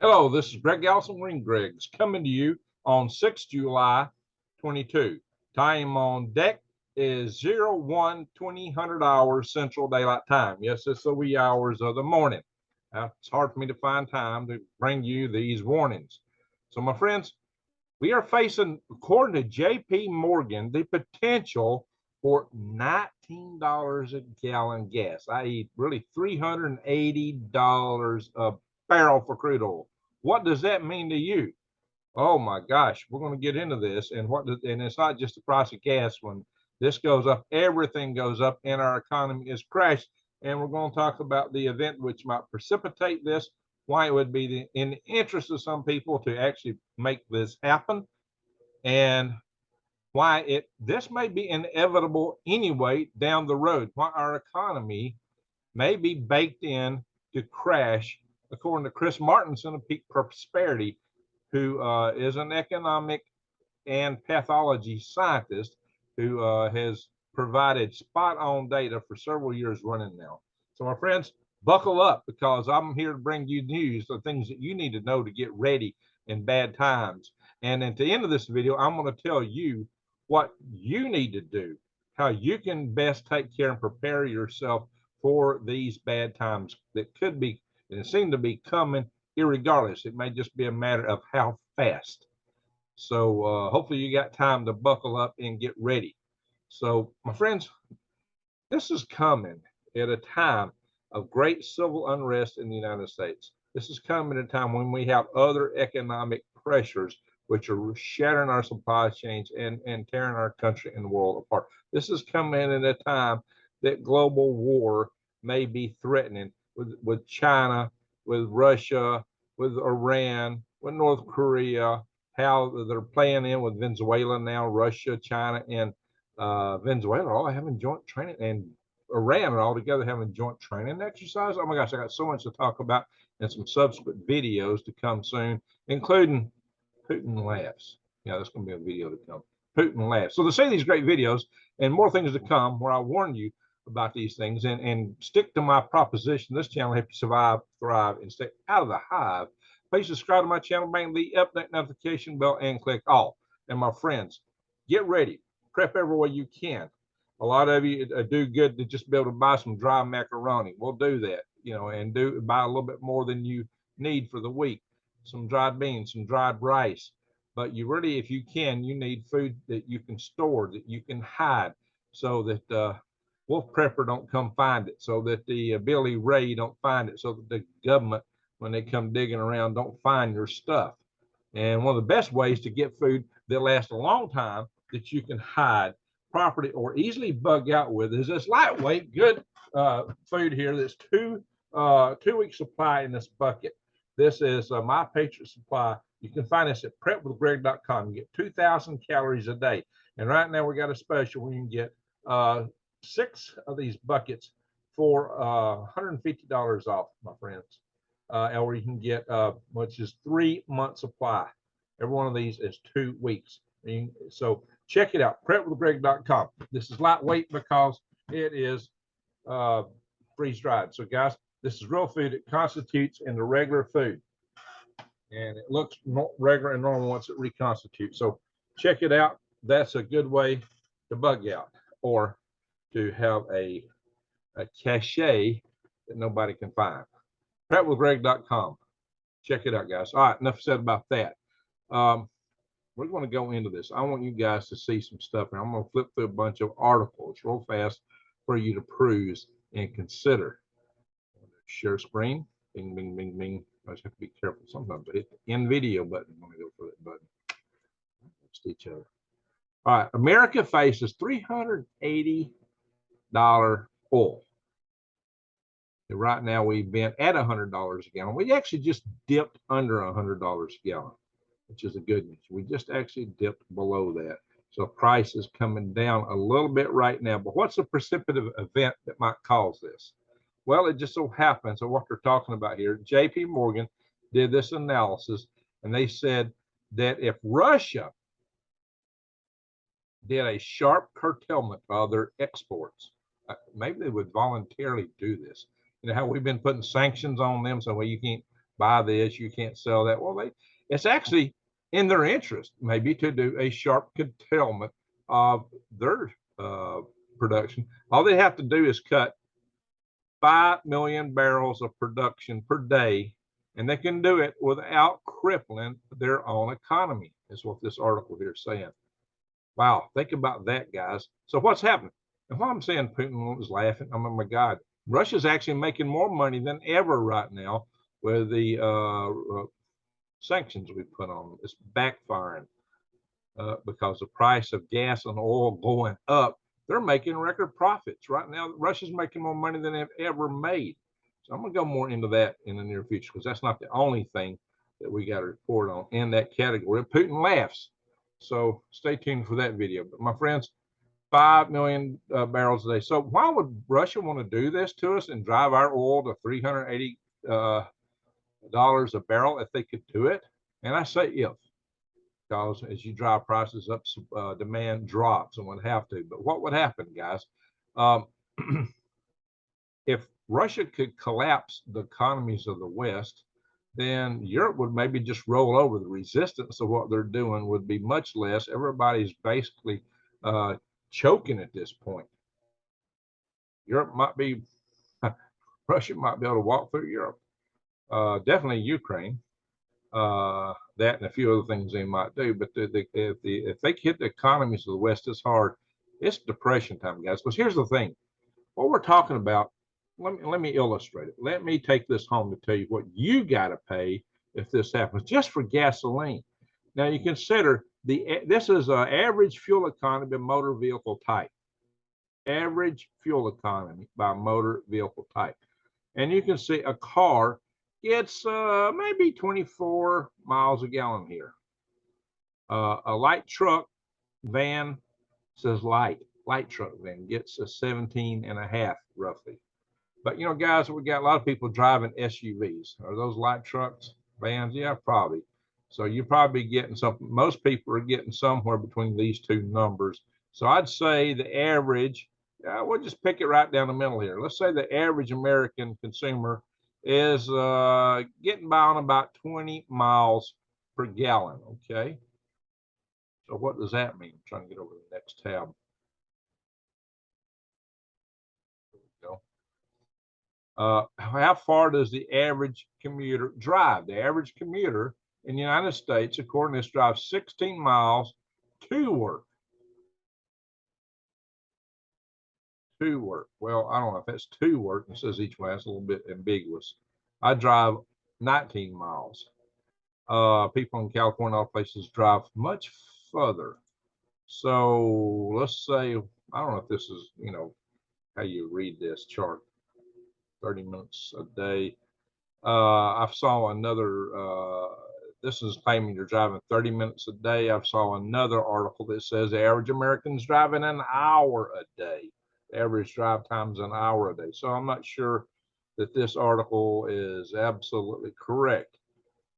Hello, this is Greg Allison, Ring Greg's, coming to you on 6th July 22. Time on deck is 01:20 hours Central Daylight Time. Yes, it's the wee hours of the morning. It's hard for me to find time to bring you these warnings. So, my friends, we are facing, according to JP Morgan, the potential for $19 a gallon gas, i.e., really $380 a barrel for crude oil. What does that mean to you? Oh my gosh, we're going to get into this, and and it's not just the price of gas. When this goes up, everything goes up, and our economy is crashed. And we're going to talk about the event which might precipitate this, why it would be in the interest of some people to actually make this happen, and why this may be inevitable anyway down the road. Why our economy may be baked in to crash, according to Chris Martinson of Peak Prosperity, who is an economic and pathology scientist who has provided spot on data for several years running now. So, my friends, buckle up because I'm here to bring you news, the things that you need to know to get ready in bad times. And at the end of this video, I'm going to tell you what you need to do, how you can best take care and prepare yourself for these bad times that could be and seem to be coming irregardless. It may just be a matter of how fast. So hopefully you got time to buckle up and get ready. So, my friends, this is coming at a time of great civil unrest in the United States. This is coming at a time when we have other economic pressures which are shattering our supply chains and tearing our country and the world apart. This is coming at a time that global war may be threatening with China, with Russia, with Iran, with North Korea, how they're playing in with Venezuela now, Russia, China, and Venezuela are all having joint training, and Iran are all together having joint training exercise. Oh my gosh, I got so much to talk about and some subsequent videos to come soon, including Putin laughs. Yeah, that's going to be a video to come. Putin laughs. So to say these great videos and more things to come where I warn you about these things and stick to my proposition, this channel helps you survive, thrive, and stay out of the hive. Please subscribe to my channel, bang the update notification bell, and click all. And my friends, get ready. Prep every way you can. A lot of you do good to just be able to buy some dry macaroni. We'll do that, and buy a little bit more than you need for the week. Some dried beans, some dried rice. But you really, if you can, you need food that you can store, that you can hide, so that Wolf Prepper don't come find it, so that the Billy Ray don't find it, so that the government, when they come digging around, don't find your stuff. And one of the best ways to get food that lasts a long time that you can hide properly or easily bug out with is this lightweight, good food here. That's 2 week supply in this bucket. This is my Patriot Supply. You can find us at prepwithgreg.com. You get 2,000 calories a day. And right now we got a special where you can get 6 of these buckets for $150 off, my friends. Or you can get which is 3 months supply. Every one of these is 2 weeks. So check it out, prepwithgreg.com. This is lightweight because it is freeze dried. So guys, this is real food. It constitutes into regular food, and it looks regular and normal once it reconstitutes. So check it out. That's a good way to bug out or to have a cache that nobody can find. PrepWithGreg.com. Check it out, guys. All right, enough said about that. We're going to go into this. I want you guys to see some stuff, and I'm going to flip through a bunch of articles real fast for you to peruse and consider. Share screen. Bing, bing, bing, bing. I just have to be careful sometimes. I hit the end video button when I go for that button. Next to each other. All right, America faces $380 oil. And right now we've been at $100 a gallon. We actually just dipped under $100 a gallon, which is a good news. We just actually dipped below that. So price is coming down a little bit right now. But what's the precipitative event that might cause this? Well, it just so happens that what they're talking about here, JP Morgan did this analysis, and they said that if Russia did a sharp curtailment of their exports, maybe they would voluntarily do this. You know how we've been putting sanctions on them, so you can't buy this, you can't sell that. Well, it's actually in their interest maybe to do a sharp curtailment of their production. All they have to do is cut 5 million barrels of production per day, and they can do it without crippling their own economy, is what this article here is saying. Wow, think about that, guys. So what's happening? And why I'm saying Putin was laughing, oh my God, Russia's actually making more money than ever right now with the sanctions we put on them. It's backfiring because the price of gas and oil going up. They're making record profits right now. Russia's making more money than they've ever made. So I'm going to go more into that in the near future because that's not the only thing that we got to report on in that category. Putin laughs. So stay tuned for that video. But my friends, 5 million barrels a day. So why would Russia want to do this to us and drive our oil to $380 a barrel if they could do it? And I say if, because as you drive prices up, demand drops and would have to. But what would happen, guys? If Russia could collapse the economies of the West, then Europe would maybe just roll over. The resistance of what they're doing would be much less. Everybody's basically choking at this point. Europe might be, Russia might be able to walk through Europe. Definitely Ukraine. That and a few other things they might do. But if they hit the economies of the West this hard, it's depression time, guys. Because here's the thing. What we're talking about, let me illustrate it. Let me take this home to tell you what you got to pay if this happens, just for gasoline. Now, you consider this is an average fuel economy by motor vehicle type. Average fuel economy by motor vehicle type. And you can see a car gets maybe 24 miles a gallon here. A light truck van, says light truck van, gets a 17 and a half roughly. But, you know, guys, we got a lot of people driving SUVs. Are those light trucks, vans? Yeah, probably. So you're probably getting something. Most people are getting somewhere between these two numbers. So I'd say the average, we'll just pick it right down the middle here. Let's say the average American consumer is getting by on about 20 miles per gallon, okay? So what does that mean? I'm trying to get over to the next tab. There we go. How far does the average commuter drive? The average commuter in the United States, according to this, drives 16 miles to work. To work. Well, I don't know if that's to work. It says each way. That's a little bit ambiguous. I drive 19 miles. People in California, other places, drive much further. So let's say, I don't know if this is, you know, how you read this chart. 30 minutes a day. I saw another, this is claiming you're driving 30 minutes a day. I saw another article that says the average American's driving an hour a day. The average drive time is an hour a day. So I'm not sure that this article is absolutely correct.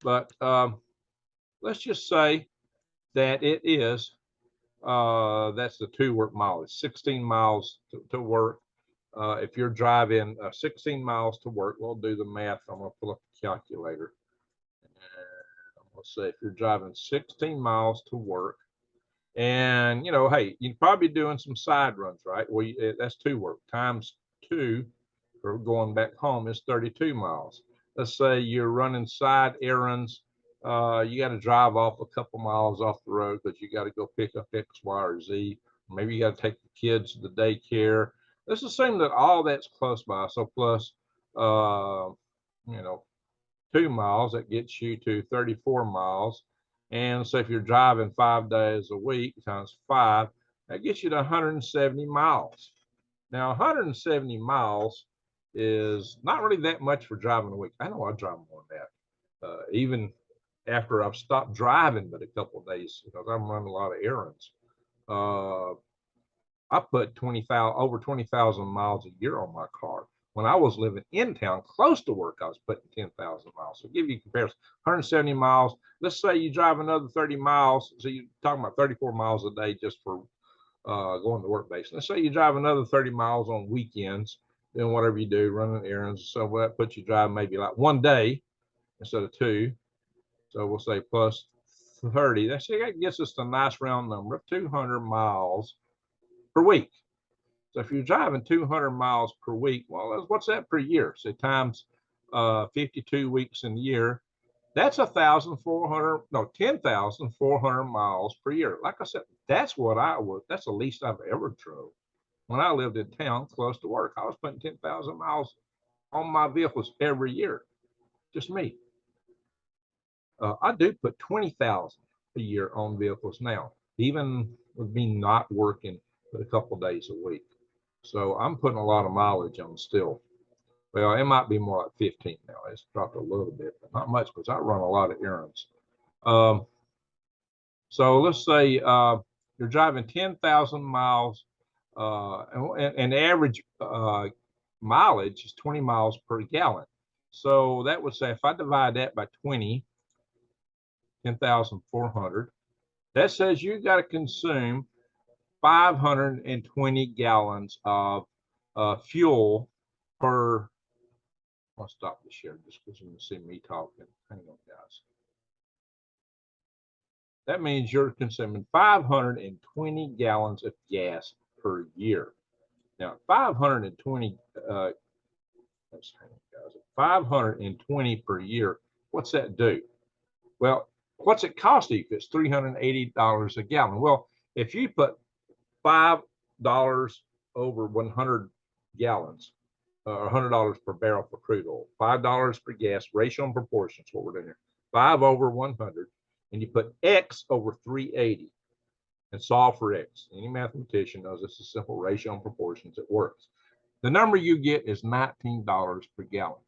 But let's just say that it is, that's the to work mileage, 16 miles to work. If you're driving 16 miles to work, we'll do the math. I'm going to pull up the calculator. And let's say if you're driving 16 miles to work, and you know, hey, you're probably doing some side runs, right? Well, that's to work times 2 for going back home is 32 miles. Let's say you're running side errands. You got to drive off a couple miles off the road because you got to go pick up X, Y, or Z. Maybe you got to take the kids to the daycare. Let's assume that all that's close by. So plus, you know, 2 miles, that gets you to 34 miles. And so if you're driving 5 days a week times 5, that gets you to 170 miles. Now, 170 miles is not really that much for driving a week. I know I drive more than that, even after I've stopped driving, but a couple of days because I'm running a lot of errands. I put over 20,000 miles a year on my car. When I was living in town, close to work, I was putting 10,000 miles. So give you a comparison, 170 miles. Let's say you drive another 30 miles. So you're talking about 34 miles a day just for going to work base. Let's say you drive another 30 miles on weekends, doing whatever you do, running errands. So that puts you driving maybe like one day. instead of 2. So we'll say plus 30. That gets us a nice round number of 200 miles per week. So if you're driving 200 miles per week, well, what's that per year? So times 52 weeks in the year. That's 10,400 miles per year. Like I said, that's the least I've ever drove. When I lived in town close to work, I was putting 10,000 miles on my vehicles every year. Just me. I do put 20,000 a year on vehicles now, even with me not working but a couple of days a week. So I'm putting a lot of mileage on still. Well, it might be more like 15 now. It's dropped a little bit, but not much because I run a lot of errands. So let's say you're driving 10,000 miles, and the average mileage is 20 miles per gallon. So that would say if I divide that by 20, 10,400, that says you got to consume 520 gallons of fuel per. I'll stop the share just because you can see me talking. Hang on, guys. That means you're consuming 520 gallons of gas per year. Now, 520, let's hang on, guys. 520 per year. What's that do? Well, what's it cost you if it's $380 a gallon? Well, if you put $5 over 100 gallons, $100 per barrel for crude oil, $5 per gas, ratio and proportions, what we're doing here, 5 over 100, and you put X over 380 and solve for X. Any mathematician knows this is simple ratio and proportions. It works. The number you get is $19 per gallon.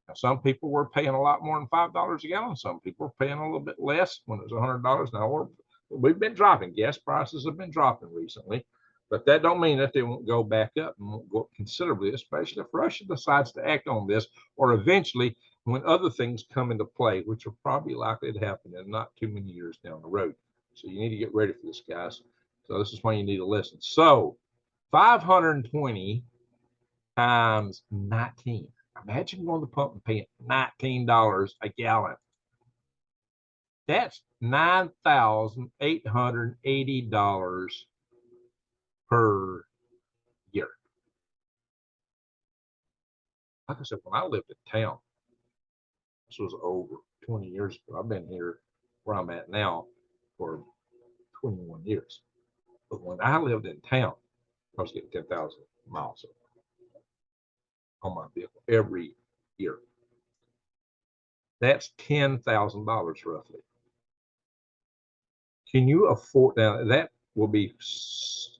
Now, some people were paying a lot more than $5 a gallon. Some people were paying a little bit less when it was $100. Now we've been dropping. Gas prices have been dropping recently, but that don't mean that they won't go back up and won't go up considerably, especially if Russia decides to act on this, or eventually when other things come into play, which are probably likely to happen in not too many years down the road. So you need to get ready for this, guys. So this is why you need to listen. So 520 times 19. Imagine going to the pump and paying $19 a gallon. That's $9,880 per year. Like I said, when I lived in town, this was over 20 years ago. I've been here where I'm at now for 21 years. But when I lived in town, I was getting 10,000 miles on my vehicle every year. That's $10,000 roughly. Can you afford now? That will be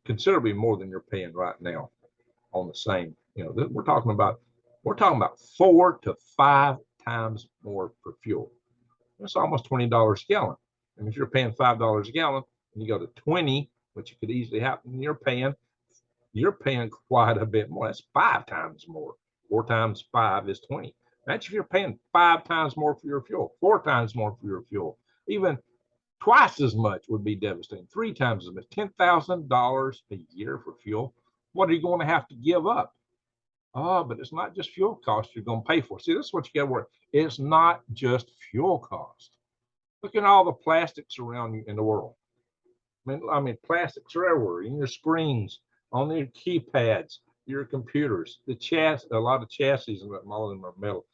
considerably more than you're paying right now on the same. We're talking about 4 to 5 times more for fuel. That's almost $20 a gallon. And if you're paying $5 a gallon and you go to 20, which could easily happen, you're paying quite a bit more. That's 5 times more. 4 times 5 is 20. Imagine if you're paying 5 times more for your fuel, 4 times more for your fuel, even twice as much would be devastating. 3 times as much, $10,000 a year for fuel. What are you going to have to give up? Oh, but it's not just fuel costs you're going to pay for. See, this is what you got to work. It's not just fuel cost. Look at all the plastics around you in the world. I mean, plastics are everywhere in your screens, on your keypads, your computers, a lot of chassis, and all of them are metal.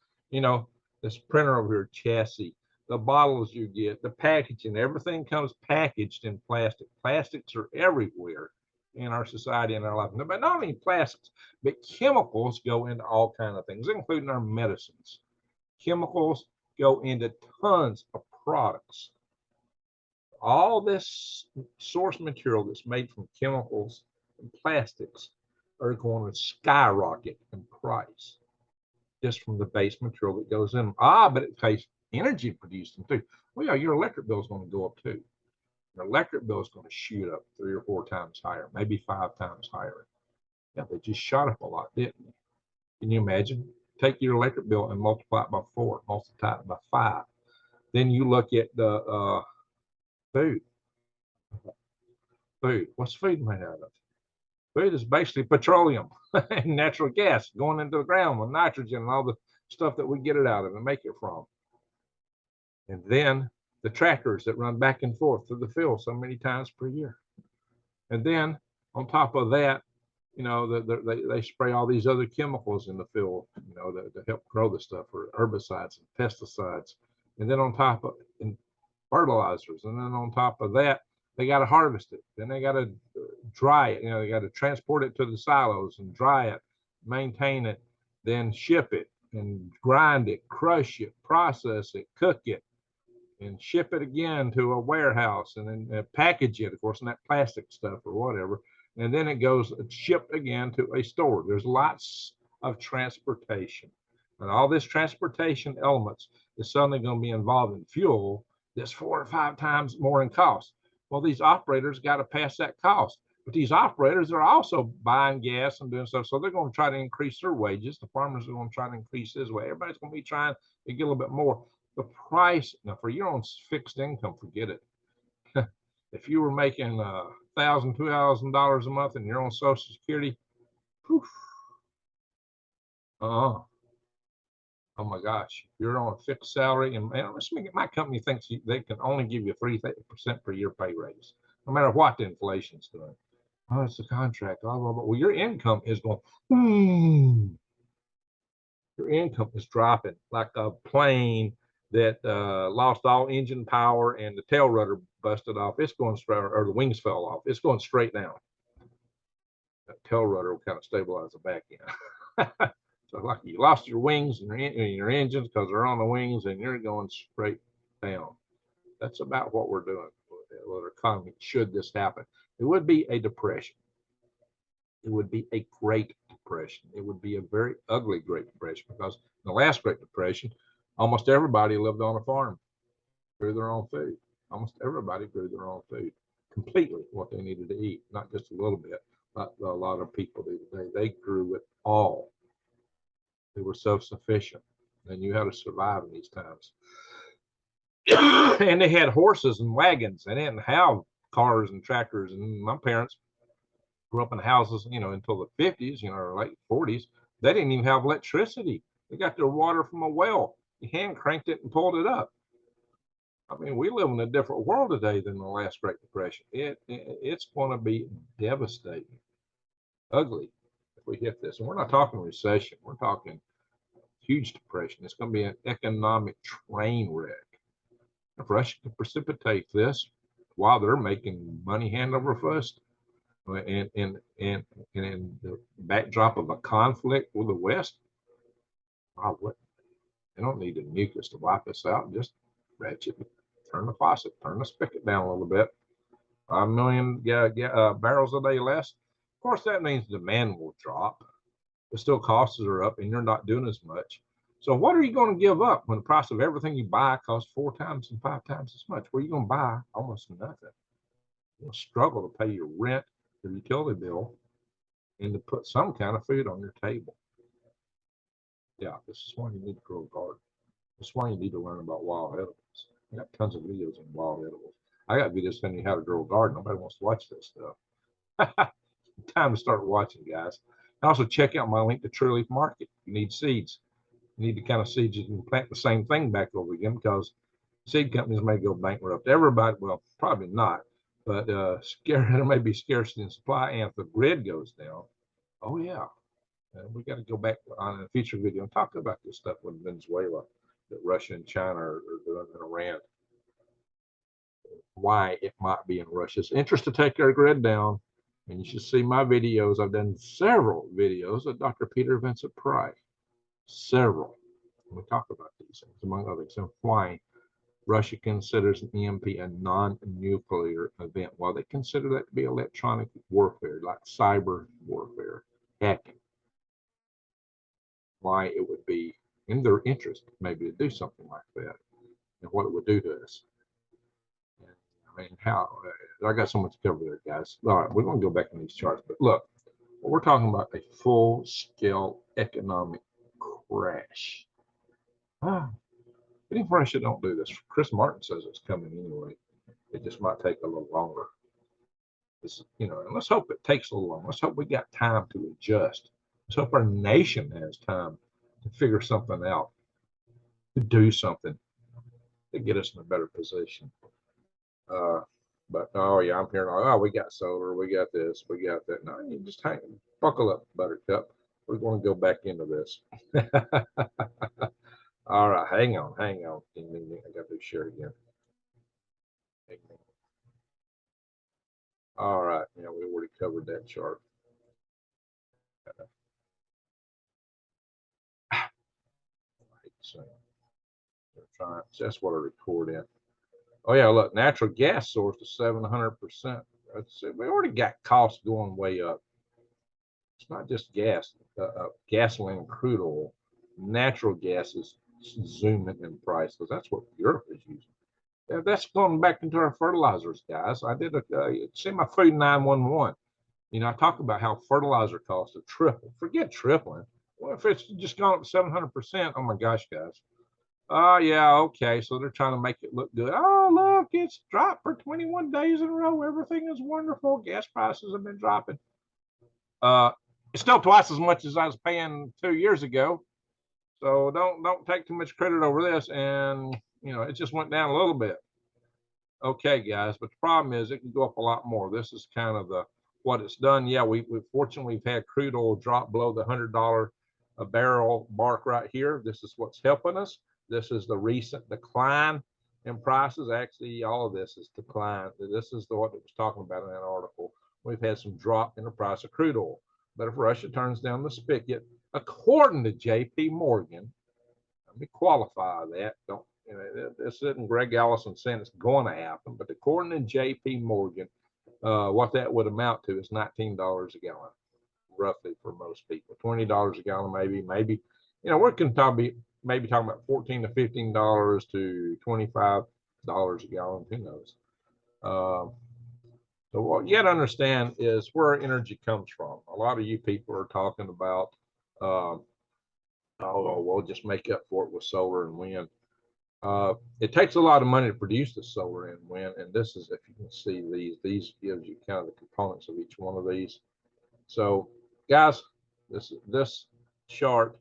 This printer over here, chassis, the bottles you get, the packaging, everything comes packaged in plastic. Plastics are everywhere in our society and our life. But not only plastics, but chemicals go into all kinds of things, including our medicines. Chemicals go into tons of products. All this source material that's made from chemicals and plastics are going to skyrocket in price just from the base material that goes in. But it takes energy to produce them too. Well, yeah, your electric bill is going to go up too. Your electric bill is going to shoot up 3 or 4 times higher, maybe 5 times higher. Yeah, they just shot up a lot, didn't they? Can you imagine? Take your electric bill and multiply it by 4, multiply it by 5. Then you look at the food. Food. What's food made out of? Food is basically petroleum and natural gas going into the ground with nitrogen and all the stuff that we get it out of and make it from. And then the tractors that run back and forth through the field so many times per year. And then on top of that, they spray all these other chemicals in the field, to help grow the stuff, or herbicides and pesticides. And then on top of and fertilizers. And then on top of that, they got to harvest it. Then they got to dry it. They got to transport it to the silos and dry it, maintain it, then ship it and grind it, crush it, process it, cook it, and ship it again to a warehouse, and then package it, of course, in that plastic stuff or whatever. And then it goes shipped again to a store. There's lots of transportation. And all this transportation elements is suddenly going to be involved in fuel that's 4 or 5 times more in cost. Well, these operators got to pass that cost. But these operators are also buying gas and doing stuff. So they're going to try to increase their wages. The farmers are going to try to increase his way. Everybody's going to be trying to get a little bit more. The price, now for your own fixed income, forget it. If you were making $1,000, $2,000 a month and you're on Social Security, poof, oh my gosh, if you're on a fixed salary, and my company thinks they can only give you 3% per year pay raise, no matter what the inflation's doing. Oh, it's a contract, blah, blah, blah. Well, your income is going, your income is dropping like a plane that lost all engine power and the tail rudder busted off. It's going straight, or the wings fell off. It's going straight down. That tail rudder will kind of stabilize the back end. So like you lost your wings and your engines because they're on the wings, and you're going straight down. That's about what we're doing with our economy. Should this happen, it would be a depression. It would be a Great Depression. It would be a very ugly Great Depression, because in the last Great Depression, almost everybody lived on a farm, grew their own food. Almost everybody grew their own food, completely what they needed to eat, not just a little bit, like a lot of people do today. They grew it all. They were self-sufficient. They knew how to survive in these times. And they had horses and wagons. They didn't have cars and tractors. And my parents grew up in houses, until the 50s, or late 40s. They didn't even have electricity. They got their water from a well. You hand cranked it and pulled it up. I mean, we live in a different world today than the last Great Depression. It's going to be devastating, ugly if we hit this. And we're not talking recession. We're talking huge depression. It's going to be an economic train wreck. If Russia can precipitate this while they're making money hand over fist, and in the backdrop of a conflict with the West, they don't need the mucus to wipe us out. Just ratchet, turn the faucet, turn the spigot down a little bit. 5 million barrels a day less. Of course, that means demand will drop, but still costs are up, and you're not doing as much. So what are you going to give up when the price of everything you buy costs 4 times and 5 times as much? Well, you're going to buy almost nothing. You'll struggle to pay your rent, your utility bill, and to put some kind of food on your table. Yeah, this is why you need to grow a garden. This is why you need to learn about wild edibles. I got tons of videos on wild edibles. I got videos telling you how to grow a garden. Nobody wants to watch this stuff. Time to start watching, guys. And also check out my link to True Leaf Market. You need seeds. You need the kind of seeds you can plant the same thing back over again, because seed companies may go bankrupt. Everybody, well, probably not, but there may be scarcity in supply, and if the grid goes down, oh yeah, we got to go back on a future video and talk about this stuff with Venezuela, that Russia and China are doing in Iran, why it might be in Russia's interest to take their grid down. And you should see my videos. I've done several videos with Dr. Peter Vincent Price. Several. We talk about these things, among others, and why Russia considers an EMP a non-nuclear event. Well, they consider that to be electronic warfare, like cyber warfare, hacking. Why it would be in their interest maybe to do something like that, and what it would do to us. And, I mean, I got so much to cover there, guys. All right, we're going to go back in these charts, but look, we're talking about a full-scale economic crash. But even Russia don't do this. Chris Martin says it's coming anyway. It just might take a little longer. And let's hope it takes a little longer. Let's hope we got time to adjust. Let's hope our nation has time to figure something out, to do something. to get us in a better position. But oh yeah, I'm hearing, oh, we got solar, we got this, we got that. No, you just buckle up, Buttercup. We're going to go back into this. All right, hang on. Ding, ding, ding. I got to share again. All right, yeah, we already covered that chart. I hate saying they're trying. That's what I record in. Oh yeah, look, natural gas source to 700%. We already got costs going way up. It's not just gas, gasoline, crude oil. Natural gas is zooming in price because that's what Europe is using. That's going back into our fertilizers, guys. I did see my food 911. You know, I talked about how fertilizer costs have tripled. Forget tripling. Well, if it's just gone up 700%, oh my gosh, guys. Oh, yeah, okay. So they're trying to make it look good. Oh, look, it's dropped for 21 days in a row. Everything is wonderful. Gas prices have been dropping. It's still twice as much as I was paying 2 years ago. So don't take too much credit over this. And, you know, it just went down a little bit. Okay, guys, but the problem is it can go up a lot more. This is kind of what it's done. Yeah, we fortunately we've had crude oil drop below the $100 a barrel mark right here. This is what's helping us. This is the recent decline in prices. Actually, all of this is decline. This is what it was talking about in that article. We've had some drop in the price of crude oil. But if Russia turns down the spigot, according to JP Morgan, let me qualify that. Don't, you know, this isn't Greg Allison saying it's going to happen, but according to JP Morgan, what that would amount to is $19 a gallon, roughly for most people. $20 a gallon, maybe. You know, we're going to maybe talking about $14 to $15 to $25 a gallon. Who knows? So what you got to understand is where our energy comes from. A lot of you people are talking about, oh, we'll just make up for it with solar and wind. It takes a lot of money to produce the solar and wind, and this is, if you can see these gives you kind of the components of each one of these. So, guys, this chart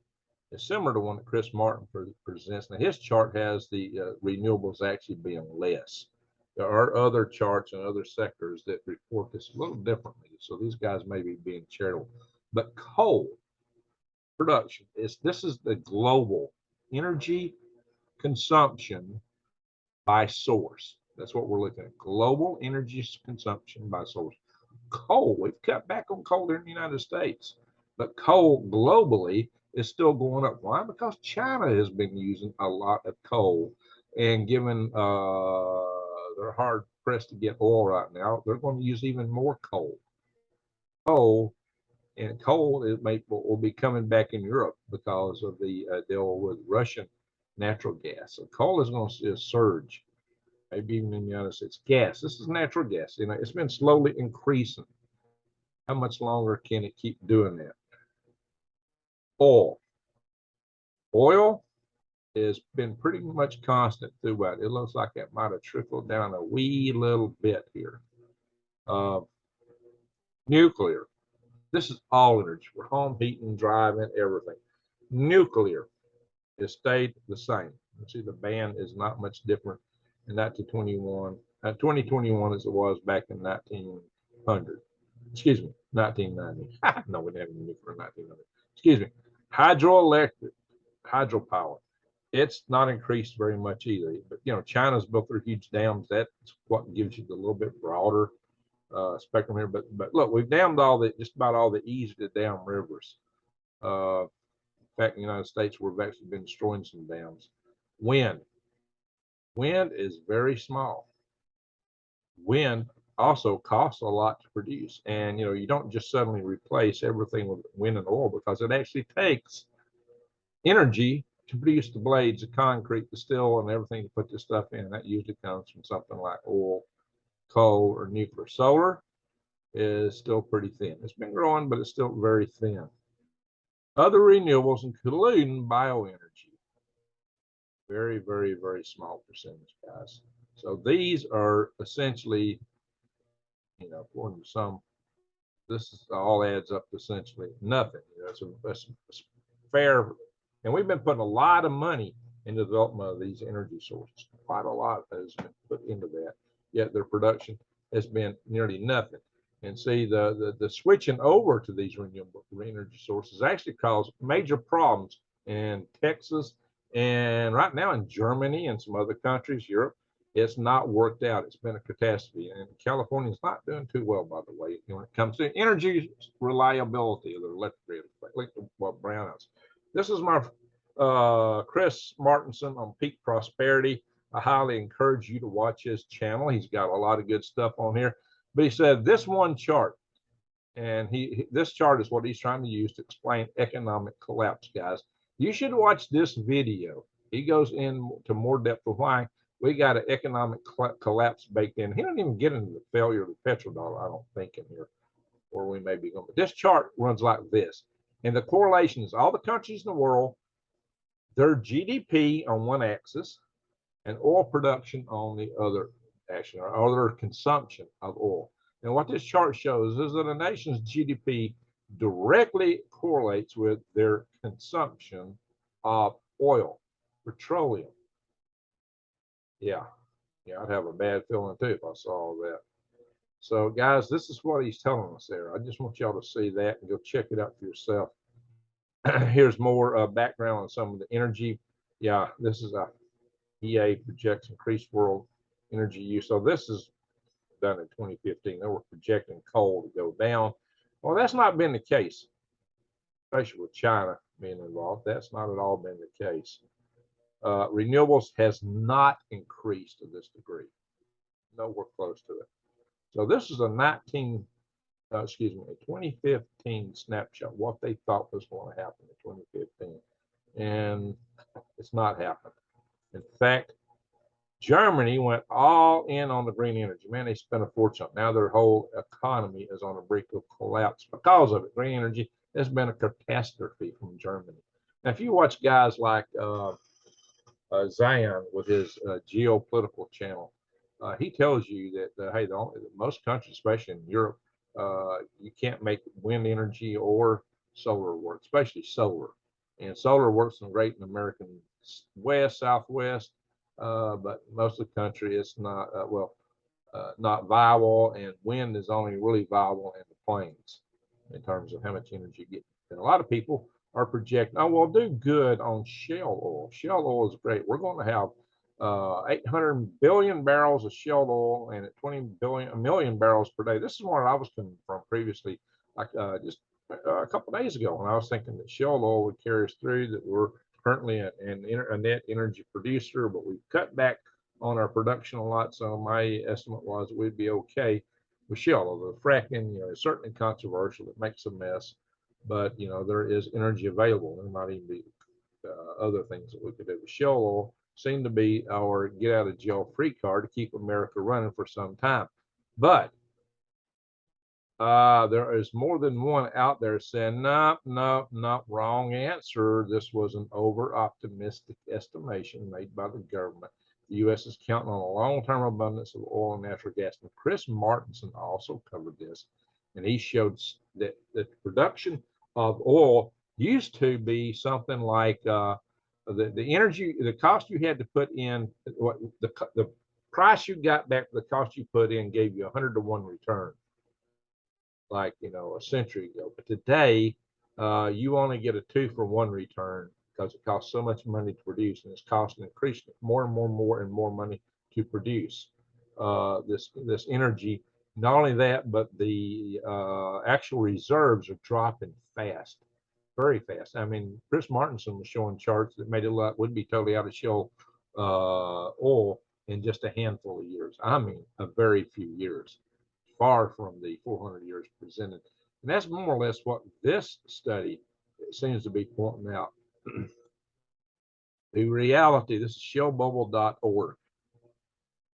is similar to one that Chris Martin presents. Now, his chart has the renewables actually being less. There are other charts and other sectors that report this a little differently. So these guys may be being charitable, but coal production this is the global energy consumption by source. That's what we're looking at. Global energy consumption by source. Coal, we've cut back on coal here in the United States, but coal globally is still going up. Why? Because China has been using a lot of coal, and given they're hard pressed to get oil right now, they're going to use even more coal. Coal will be coming back in Europe because of the deal with Russian natural gas. So coal is going to see a surge, maybe even in the United States. Gas, this is natural gas. You know, it's been slowly increasing. How much longer can it keep doing that? Oil has been pretty much constant throughout. It looks like it might have trickled down a wee little bit here. Nuclear. This is all energy for home heating, driving, everything. Nuclear has stayed the same. You see, the band is not much different in 2021 as it was back in 1900. Excuse me, 1990. No, we didn't have nuclear in 1900. Excuse me. Hydroelectric, hydropower. It's not increased very much either. But, you know, China's built their huge dams. That's what gives you the little bit broader spectrum here. But look, we've dammed just about all the easy to dam rivers. In fact, in the United States, we've actually been destroying some dams. Wind is very small. Wind also costs a lot to produce, and you know, you don't just suddenly replace everything with wind and oil, because it actually takes energy to produce the blades, the concrete, the steel, and everything to put this stuff in. That usually comes from something like oil, coal, or nuclear. Solar is still pretty thin. It's been growing, but it's still very thin. Other renewables, including bioenergy, very, very, very small percentage, guys. So these are essentially, you know, according to some, this all adds up to essentially nothing. You know, it's fair, and we've been putting a lot of money in the development of these energy sources. quite a lot has been put into that, yet their production has been nearly nothing. And see, the switching over to these renewable energy sources actually caused major problems in Texas and right now in Germany and some other countries, Europe. It's not worked out. It's been a catastrophe. And California is not doing too well, by the way, when it comes to energy reliability of the electric grid, electric brownouts. This is my Chris Martinson on Peak Prosperity. I highly encourage you to watch his channel. He's got a lot of good stuff on here. But he said this one chart, and this chart is what he's trying to use to explain economic collapse, guys. You should watch this video. He goes into more depth of why we got an economic collapse baked in. He doesn't even get into the failure of the petrodollar, I don't think, in here, or we may be going. But this chart runs like this. And the correlation is all the countries in the world, their GDP on one axis, and oil production on the other action, or other consumption of oil. And what this chart shows is that a nation's GDP directly correlates with their consumption of oil, petroleum. Yeah, I'd have a bad feeling too if I saw all that. So guys, this is what he's telling us there. I just want y'all to see that and go check it out for yourself. Here's more background on some of the energy. Yeah, this is a EA projects increased world energy use. So this is done in 2015. They were projecting coal to go down. Well, that's not been the case, especially with China being involved. That's not at all been the case. Renewables has not increased to this degree. Nowhere close to it. So this is a 2015 snapshot, what they thought was going to happen in 2015. And it's not happened. In fact, Germany went all in on the green energy. Man, they spent a fortune. Now their whole economy is on the brink of collapse because of it. Green energy has been a catastrophe from Germany. Now, if you watch guys like Zion with his geopolitical channel, he tells you that, hey, most countries, especially in Europe, you can't make wind energy or solar work, especially solar. And solar works great in American West, Southwest, but most of the country it's not, not viable, and wind is only really viable in the plains in terms of how much energy you get. And a lot of people are projecting, oh, we'll do good on shale oil. Shale oil is great. We're going to have 800 billion barrels of shale oil, and at 20 million barrels per day. This is where I was coming from previously, like just a couple of days ago, when I was thinking that shale oil would carry us through, that we're currently a net energy producer, but we've cut back on our production a lot. So my estimate was that we'd be okay with shale oil. The fracking, is certainly controversial. It makes a mess, but there is energy available. There might even be other things that we could do. With shale oil seem to be our get out of jail free card to keep America running for some time. But there is more than one out there saying, no, wrong answer. This was an over-optimistic estimation made by the government. The U.S. is counting on a long-term abundance of oil and natural gas. And Chris Martinson also covered this, and he showed that the production of oil used to be something like the energy, the cost you had to put in, what the price you got back for the cost you put in gave you 100-to-1 return, like a century ago. But today, you only get a 2-for-1 return because it costs so much money to produce, and it's costing increasing more and more money to produce this energy. Not only that, but the actual reserves are dropping fast. Very fast. I mean, Chris Martinson was showing charts that made it look would be totally out of shale oil in just a handful of years. I mean, a very few years, far from the 400 years presented. And that's more or less what this study seems to be pointing out. The reality, this is shalebubble.org.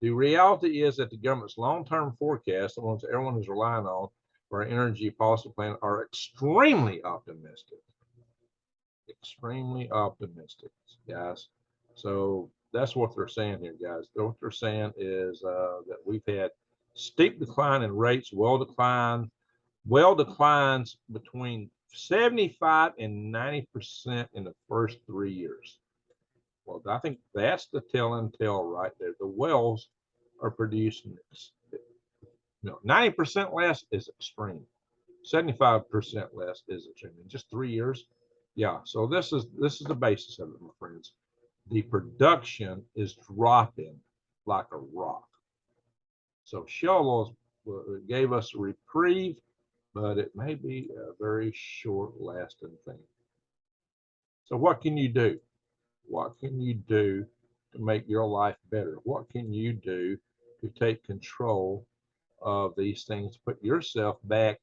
The reality is that the government's long-term forecasts, the ones that everyone is relying on for our energy policy plan, are extremely optimistic. Extremely optimistic, guys. So that's what they're saying here, guys. What they're saying is that we've had steep decline in rates, well declines between 75 and 90% in the first 3 years. Well, I think that's the tell and tell right there. The wells are producing, 90% less is extreme. 75% less is extreme in just 3 years. Yeah, so this is the basis of it, my friends. The production is dropping like a rock. So shale oil gave us a reprieve, but it may be a very short-lasting thing. So what can you do? What can you do to make your life better? What can you do to take control of these things, put yourself back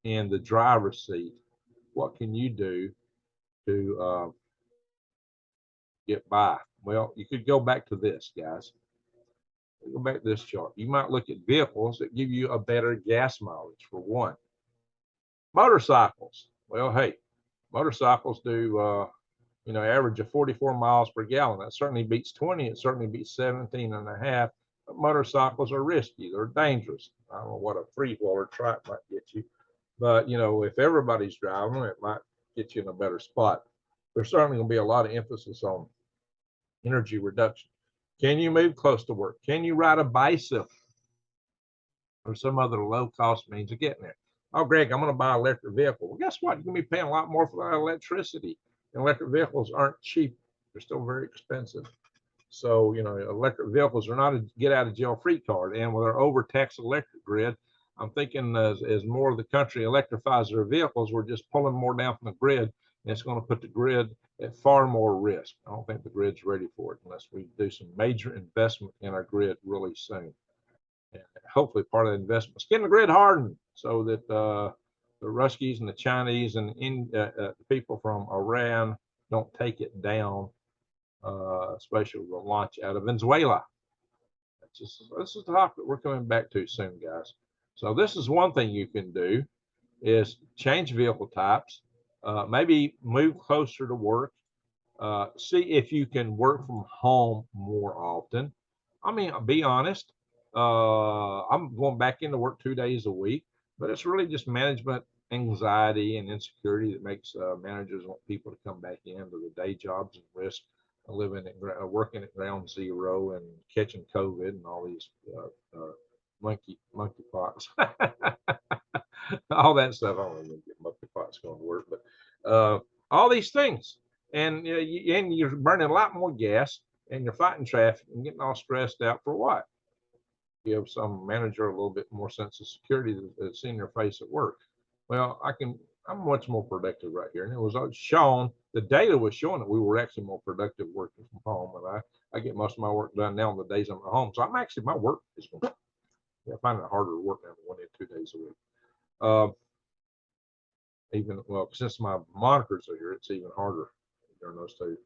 in the driver's seat? What can you do to get by? Well, you could go back to this, guys. Go back to this chart. You might look at vehicles that give you a better gas mileage, for one. Motorcycles. Well, hey, motorcycles do average of 44 miles per gallon. That certainly beats 20. It certainly beats 17 and a half. But motorcycles are risky. They're dangerous. I don't know what a three-wheeler truck might get you, but if everybody's driving, it might get you in a better spot. There's certainly going to be a lot of emphasis on energy reduction. Can you move close to work? Can you ride a bicycle or some other low-cost means of getting there? Oh, Greg, I'm going to buy an electric vehicle. Well, guess what? You're going to be paying a lot more for that electricity. And electric vehicles aren't cheap. They're still very expensive. So, electric vehicles are not a get out of jail free card. And with our overtaxed electric grid, I'm thinking as more of the country electrifies their vehicles, we're just pulling more down from the grid. And it's going to put the grid at far more risk. I don't think the grid's ready for it unless we do some major investment in our grid really soon. And hopefully part of the investment is getting the grid hardened so that the Ruskies and the Chinese and the people from Iran don't take it down, especially the launch out of Venezuela. This is the topic we're coming back to soon, guys. So this is one thing you can do is change vehicle types, maybe move closer to work, see if you can work from home more often. I mean, I'll be honest, I'm going back into work 2 days a week, but it's really just management anxiety and insecurity that makes managers want people to come back into the day jobs and risk working at ground zero and catching COVID and all these monkeypox, all that stuff. I don't know if monkeypox going to work, but all these things. And you're burning a lot more gas, and you're fighting traffic and getting all stressed out for what? Give some manager a little bit more sense of security that's in their face at work. Well, I'm much more productive right here. And it was shown, the data was showing that we were actually more productive working from home. And I get most of my work done now on the days I'm at home. So my work is going I find it harder to work now than 1 and 2 days a week. Since my monikers are here, it's even harder during those two.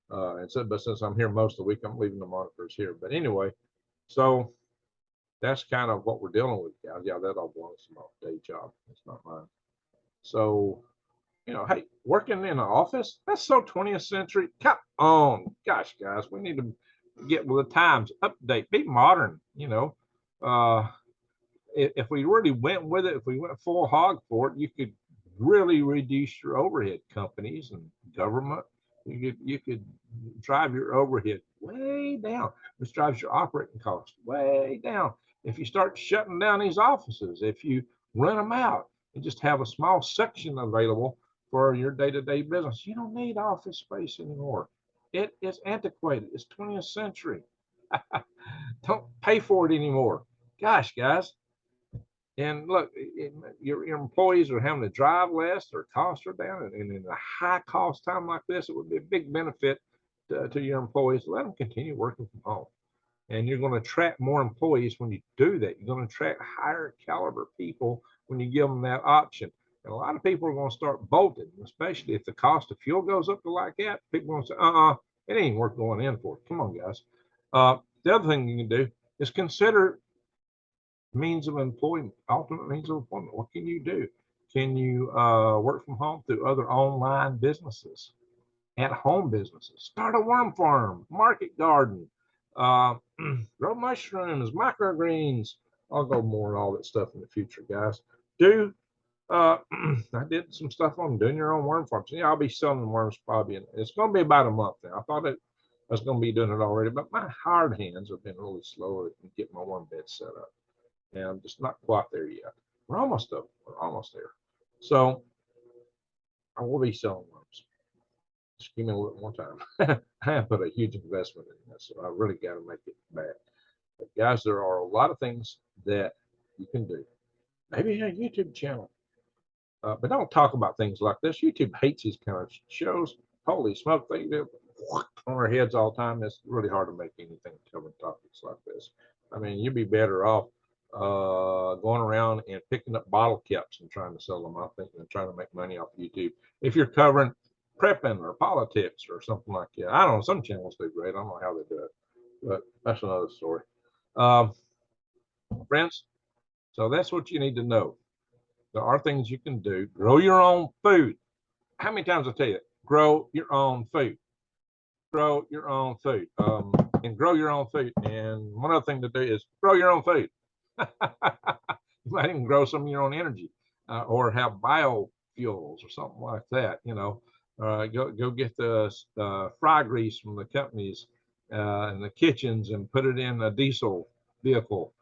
But since I'm here most of the week, I'm leaving the monikers here. But anyway, so that's kind of what we're dealing with, guys. Yeah, that all belongs to my day job. It's not mine. So, hey, working in an office, that's so 20th century. Come on. Gosh, guys, we need to get with the times, update, be modern, if we really went with it, if we went full hog for it, you could really reduce your overhead. Companies and government, you could drive your overhead way down, which drives your operating costs way down. If you start shutting down these offices, if you rent them out and just have a small section available for your day-to-day business, you don't need office space anymore. It is antiquated. It's 20th century. Don't pay for it anymore. Gosh, guys. And look, your employees are having to drive less, their costs are down, and in a high cost time like this, it would be a big benefit to your employees. Let them continue working from home. And you're going to attract more employees when you do that. You're going to attract higher caliber people when you give them that option. And a lot of people are going to start bolting, especially if the cost of fuel goes up to like that. People are going to say, it ain't worth going in for. Come on, guys. The other thing you can do is consider means of employment, alternate means of employment. What can you do? Can you work from home through other online businesses, at-home businesses? Start a worm farm, market garden, grow mushrooms, microgreens. I'll go more on all that stuff in the future, guys. I did some stuff on doing your own worm farms. Yeah, I'll be selling worms probably. It's going to be about a month now. I thought I was going to be doing it already, but my hard hands have been really slow to get my one bed set up. And I'm just not quite there yet. We're almost up. We're almost there. So I will be selling worms. Just give me a little more time. I have put a huge investment in this, so I really got to make it back. But guys, there are a lot of things that you can do. Maybe a YouTube channel. But don't talk about things like this. YouTube hates these kind of shows. Holy smoke, they do on our heads all the time. It's really hard to make anything covering topics like this. I mean, you'd be better off going around and picking up bottle caps and trying to sell them, I think, than trying to make money off YouTube. If you're covering prepping or politics or something like that, I don't know. Some channels do great. I don't know how they do it, but that's another story. Friends, so that's what you need to know. There are things you can do. Grow your own food. How many times I tell you, grow your own food. Grow your own food. And grow your own food. And one other thing to do is grow your own food. You might even grow some of your own energy, or have biofuels or something like that. Go get the fry grease from the companies in the kitchens and put it in a diesel vehicle.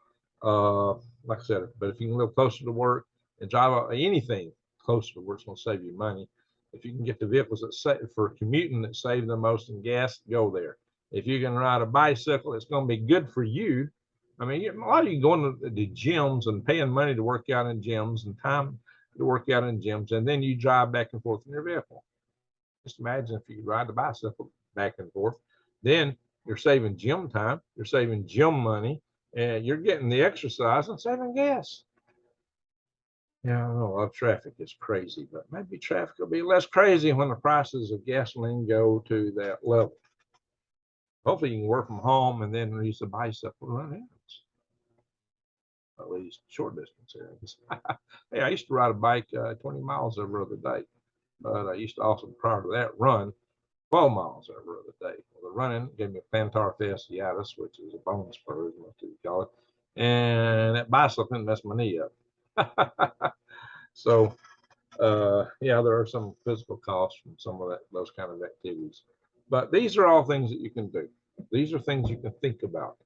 Like I said, but if you can live closer to work and drive anything closer to work, it's going to save you money. If you can get the vehicles that save for commuting that save the most in gas, go there. If you can ride a bicycle, it's going to be good for you. I mean, a lot of you going to the gyms and paying money to work out in gyms and time to work out in gyms, and then you drive back and forth in your vehicle. Just imagine if you ride the bicycle back and forth, then you're saving gym time, you're saving gym money, and you're getting the exercise and saving gas. Yeah, I know a lot of traffic is crazy, but maybe traffic will be less crazy when the prices of gasoline go to that level. Hopefully you can work from home and then use the bicycle to run errands. At least short distance errands. Hey, I used to ride a bike 20 miles every other day, but I used to also, prior to that, run 12 miles every other day. Well, the running gave me a plantar fasciitis, which is a bone spur, as most people call it, and that bicycling messed my knee up. So, yeah, there are some physical costs from some of those kind of activities, but these are all things that you can do. These are things you can think about.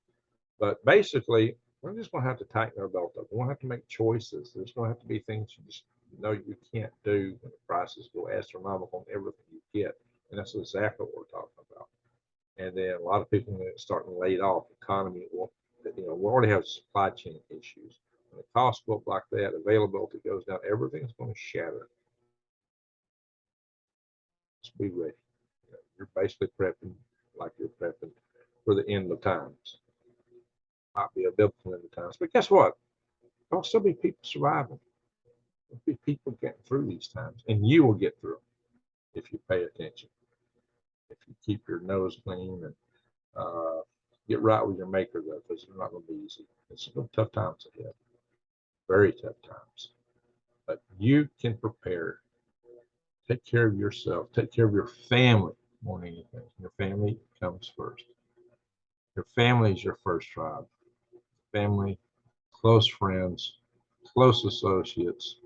But basically, we're just going to have to tighten our belt up. We're going to have to make choices. There's going to have to be things you just know you can't do when the prices go astronomical on everything you get. And that's exactly what we're talking about. And then a lot of people are starting laid off. Economy, we already have supply chain issues. When the costs go up like that, availability goes down, everything's going to shatter. Just be ready. You're basically prepping like you're prepping for the end of times. Might be a biblical end of times, but guess what? There'll still be people surviving. There'll be people getting through these times, and you will get through them if you pay attention. If you keep your nose clean and get right with your maker, though, because it's not going to be easy. It's tough times ahead, very tough times. But you can prepare. Take care of yourself. Take care of your family more than anything. Your family comes first. Your family is your first tribe. Family, close friends, close associates,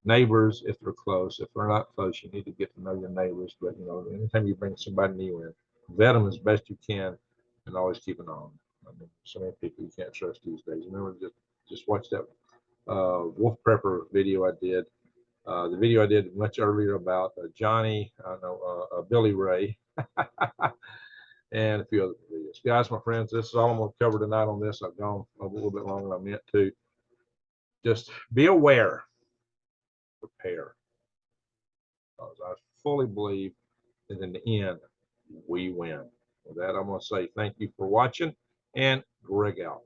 neighbors if they're close. If they're not close, you need to get to know your neighbors. But anytime you bring somebody new in, vet them as best you can, and always keep an eye on them. I mean, so many people you can't trust these days. Remember, just watch that wolf prepper video I did. The video I did much earlier about Johnny, Billy Ray, and a few other videos. Guys, my friends, this is all I'm going to cover tonight on this. I've gone a little bit longer than I meant to. Just be aware, prepare. Because I fully believe that in the end, we win. With that, I'm going to say thank you for watching, and Greg out.